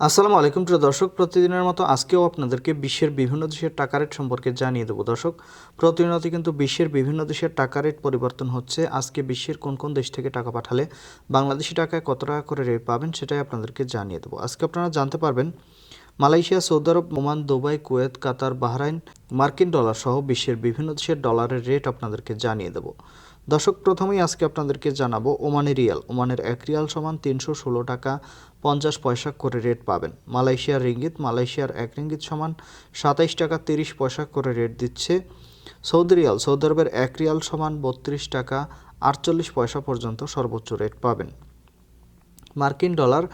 আসসালামু আলাইকুম প্রিয় দর্শক, প্রতিদিনের মতো আজকেও আপনাদেরকে বিশ্বের বিভিন্ন দেশের টাকা রেট সম্পর্কে জানিয়ে দেবো। দর্শক, প্রতিনিয়ত কিন্তু বিশ্বের বিভিন্ন দেশের টাকা রেট পরিবর্তন হচ্ছে। আজকে বিশ্বের কোন কোন দেশ থেকে টাকা পাঠালে বাংলাদেশি টাকায় কত টাকা করে রেট পাবেন সেটাই আপনাদেরকে জানিয়ে দেবো। আজকে আপনারা জানতে পারবেন মালয়েশিয়া, সৌদি আরব, ওমান, দুবাই, কুয়েত, কাতার, বাহরাইন, মার্কিন ডলার সহ বিশ্বের বিভিন্ন দেশের ডলারের রেট আপনাদেরকে জানিয়ে দেবো। দর্শক, প্রথমেই আজকে আপনাদেরকে জানাবো ওমানি রিয়াল। ওমানের ১ রিয়াল সমান ৩১৬ টাকা ৫০ পয়সা করে রেট পাবেন। মালয়েশিয়ার রিঙ্গিত, মালয়েশিয়ার ১ রিঙ্গিত সমান ২৭ টাকা ৩০ পয়সা করে রেট দিচ্ছে। সৌদি রিয়াল, সৌদি আরবের ১ রিয়াল সমান ৩২ টাকা ৪৮ পয়সা পর্যন্ত সর্বোচ্চ রেট পাবেন। মার্কিন ডলার,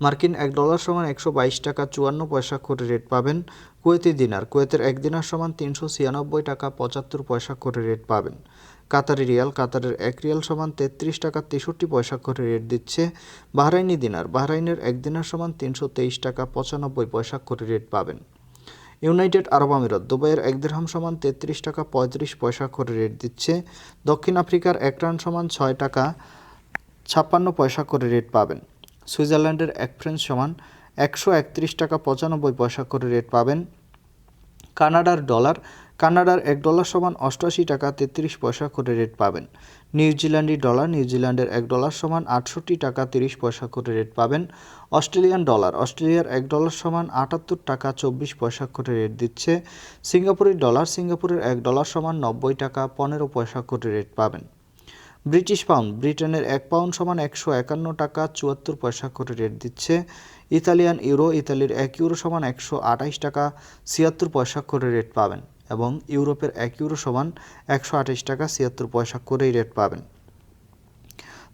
মার্কিন ১ ডলার সমান ১২২ টাকা ৫৪ পয়সা করে রেট পাবেন। কুয়েতি দিনার, কুয়েতের ১ দিনার সমান ৩৯৬ টাকা ৭৫ পয়সা করে রেট পাবেন। কাতারি রিয়াল, কাতারের ১ রিয়াল সমান ৩৩ টাকা ৬৩ পয়সা করে রেট দিচ্ছে। বাহরাইনি দিনার, বাহরাইনের ১ দিনার সমান ৩২৩ টাকা ৯৫ পয়সা করে রেট পাবেন। ইউনাইটেড আরব আমিরাত, দুবাইয়ের ১ দিরহাম সমান ৩৩ টাকা ৩৫ পয়সা করে রেট দিচ্ছে। দক্ষিণ আফ্রিকার ১ রান সমান ৬ টাকা ৫৬ পয়সা করে রেট পাবেন। সুইজারল্যান্ডের ১ ফ্রেঞ্চ সমান ১৩১ টাকা ৯৫ পয়সা করে রেট পাবেন। কানাডার ডলার, কানাডার ১ ডলার সমান ৮৮ টাকা ৩৩ পয়সা করে রেট পাবেন। নিউজিল্যান্ডি ডলার, নিউজিল্যান্ডের ১ ডলার সমান ৬৮ টাকা ৩০ পয়সা করে রেট পাবেন। অস্ট্রেলিয়ান ডলার, অস্ট্রেলিয়ার ১ ডলার সমান ৭৮ টাকা ২৪ পয়সা করে রেট দিচ্ছে। সিঙ্গাপুরি ডলার, সিঙ্গাপুরের ১ ডলার সমান ৯০ টাকা ১৫ পয়সা করে রেট পাবেন। ব্রিটিশ পাউন্ড, ব্রিটেনের ১ পাউন্ড সমান ১৫১ টাকা ৭৪ পয়সা করে রেট দিচ্ছে। ইতালিয়ান ইউরো, ইতালির ১ ইউরো সমান ১২৮ টাকা ৭৬ পয়সা করে রেট পাবেন এবং ইউরোপের ১ ইউরো সমান ১২৮ টাকা ৭৬ পয়সা করেই রেট পাবেন।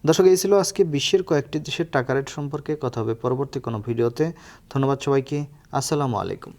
দর্শক, এই ছিল আজকে বিশ্বের কয়েকটি দেশের টাকা রেট সম্পর্কে। কথা হবে পরবর্তী কোনো ভিডিওতে। ধন্যবাদ সবাইকে। আসসালামু আলাইকুম।